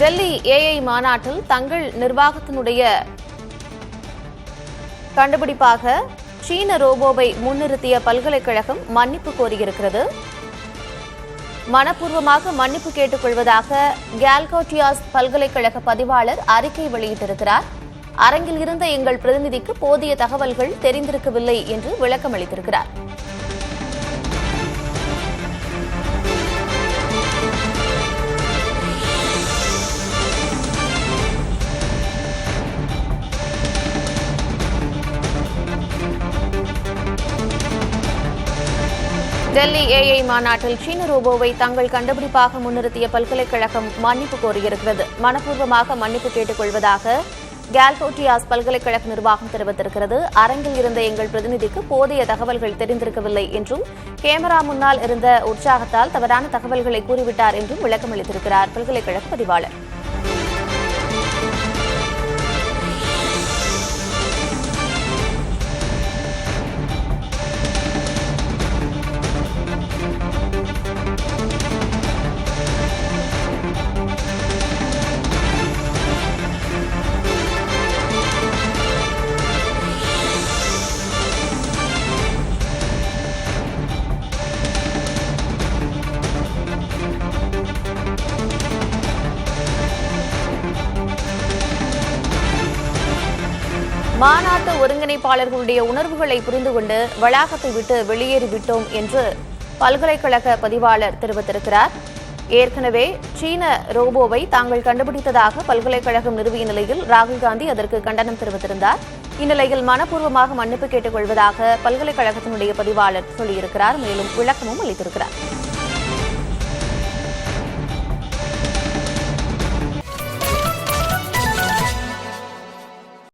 Delhi AI மாநாட்டில் தங்கள் நிர்வாகத்தினுடைய கண்டுபிடிப்பாக சீன ரோபோவை முன்னிறுத்திய பல்கலைக்கழகம் மன்னிப்பு கோரியிருக்கிறது. மனப்பூர்வமாக மன்னிப்பு கேட்டுக் கொள்வதாக கேல்கோட்டியாஸ் பல்கலைக்கழக பதிவாளர் அறிக்கை வெளியிட்டிருக்கிறார். அரங்கில் இருந்த எங்கள் பிரதிநிதிக்கு போதிய தகவல்கள் தெரிந்திருக்கவில்லை என்று விளக்கம் அளித்திருக்கிறார். டெல்லி ஏஐ மாநாட்டில் சீன ரோபோவை தங்கள் கண்டுபிடிப்பாக முன்னிறுத்திய பல்கலைக்கழகம் மன்னிப்பு கோரியிருக்கிறது. மனப்பூர்வமாக மன்னிப்பு கேட்டுக் கொள்வதாக கேல்கோட்டியாஸ் பல்கலைக்கழக நிர்வாகம் தெரிவித்திருக்கிறது. அரங்கில் இருந்த எங்கள் பிரதிநிதிக்கு போதிய தகவல்கள் தெரிந்திருக்கவில்லை என்றும் கேமரா முன்னால் இருந்த உற்சாகத்தால் தவறான தகவல்களை கூறிவிட்டார் என்றும் விளக்கம் அளித்திருக்கிறார் பல்கலைக்கழக பதிவாளர். மாநாட்டு ஒருங்கிணைப்பாளர்களுடைய உணர்வுகளை புரிந்து கொண்டு வளாகத்தை விட்டு வெளியேறிவிட்டோம் என்று பல்கலைக்கழக பதிவாளர் தெரிவித்திருக்கிறார். ஏற்கனவே சீன ரோபோவை தாங்கள் கண்டுபிடித்ததாக பல்கலைக்கழகம் நிறுவிய நிலையில் ராகுல் காந்தி அதற்கு கண்டனம் தெரிவித்திருந்தார். இந்நிலையில் மனப்பூர்வமாக மன்னிப்பு கேட்டுக் கொள்வதாக பல்கலைக்கழகத்தினுடைய பதிவாளர் சொல்லியிருக்கிறார். மேலும் விளக்கமும் அளித்திருக்கிறார்.